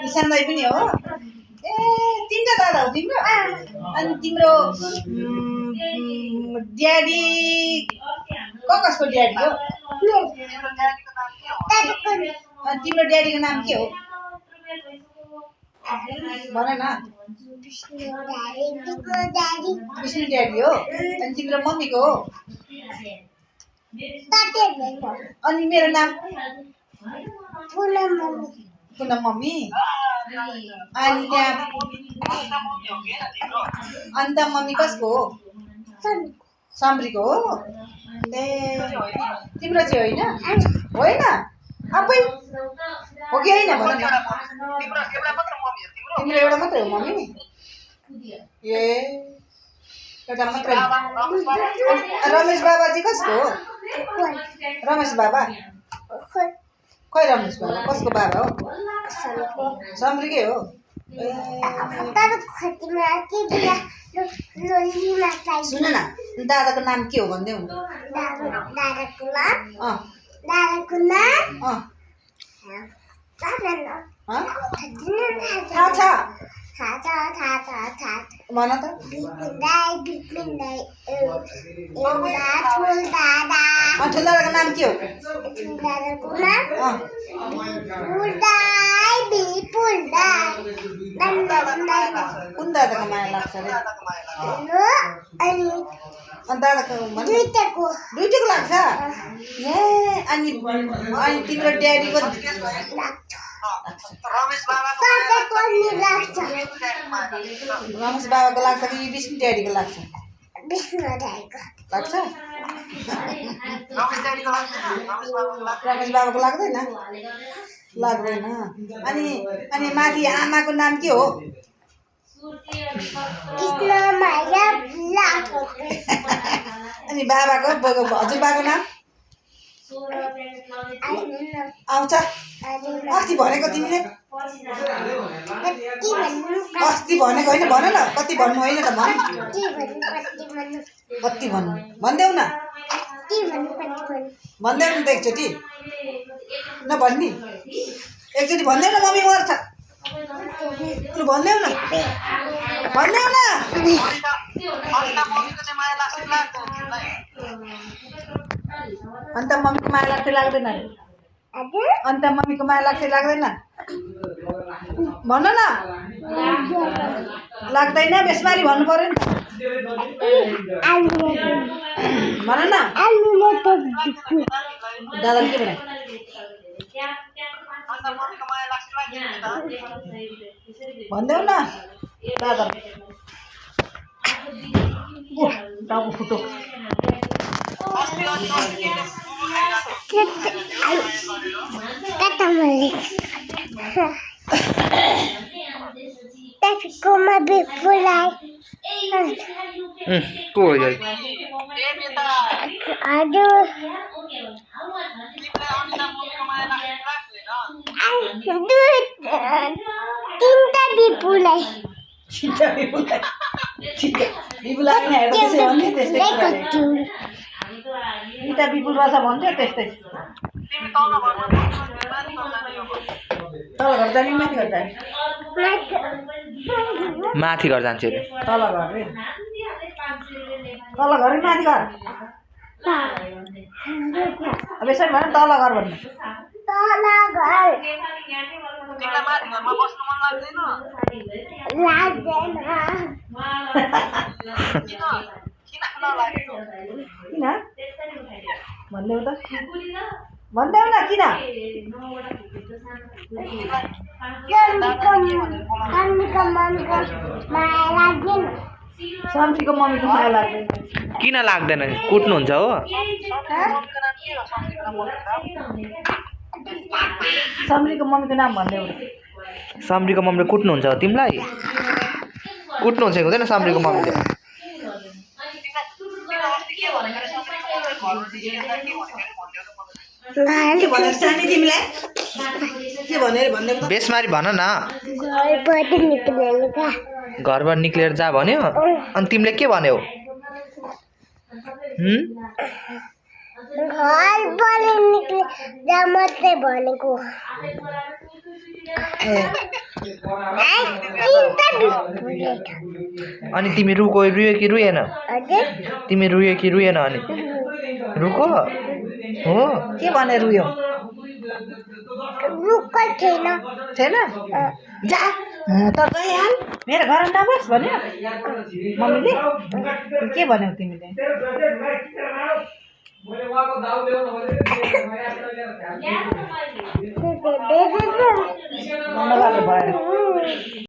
ईशान दाई पनि हो ए तिनटा दादा हो तिम्रो अनि तिम्रो ड्याडी कसको ड्याडी हो अनि तिम्रो ड्याडीको नाम के हो भन न विष्णु ड्याडी हो अनि तिम्रो मम्मीको हो अनि मेरो नाम पूनम मम्मी अनि त्यहाँ अन्त मम्मी कसको हो सम्रीको हो ए तिम्रो चाहिँ होइन आफै हो कि होइन भन न तिम्रो एउटा मात्रै हो मम्मी ए एउटा मात्रै रमेश बाबा चाहिँ कसको हो रमेश बाबा खै रमेश बाबा कसको बाबा हो सम्रीकै हो सुन न दादाको नाम के हो भनिदेऊ भन त ठुल्दादाको नाम के हो कुन दादाको माया लाग्छ अरे अनि दादाको दुईटैको लाग्छ ए अनि तिम्रो ड्याडीको रमेश बाबाको लाग्छ कि विष्णु ड्याडीको लाग्छ लाग्छ रमेश बाबाको लाग्दैन अनि माथि आमाको नाम के हो अनि बाबाको हजुरबाको नाम आउँछ अस्ति भनेको तिमीले अस्ति भनेको होइन भन न कति भन्नु होइन त भन कति भन्नु भनिदेऊ न भनिदेऊ न त एकचोटि नभन्नी एकचोटि भनिदेऊ न मम्मी मर्छ लु भनिदेऊ न अन्त मम्मीको माया लाग्छ लाग्दैन अन्त मम्मीको माया लाग्छ लाग्दैन भन न लाग्दैन बेसमारी भन्नु पर्यो नि भन न दादाले के भने भनिदेऊ न दादा टाउको फुटो इटा बिपुल बस भन्थ्यो त्यस्तै तल घर जाने माथि घर जान्छ अरे तल घर माथि घर अब यसरी भन तल घर भन्नु किन भन्देऊ त भन्देऊ न किन सम्रीको मम्मीको माया लाग्दैन किन लाग्दैन कुट्नुहुन्छ हो सम्रीको मम्मीको नाम भन्देऊ सम्रीको मम्मीले कुट्नुहुन्छ हो तिमीलाई कुट्नुहुन्छ हुँदैन सम्रीको मम्मीले बेसमारी भन न घरबाट निक्लेर जा भन्यो अनि तिमीले के भन्यौ निक्ले जहाँ मात्रै भनेको अनि तिमी रुयो कि रुएन तिमी रुयो कि रुएन अनि रुको हो के भने रुयो रुखै छैन छैन जा त गइहाल मेरो घरमा नबस् भन्यो मम्मीले के भन्यौ तिमीले भएन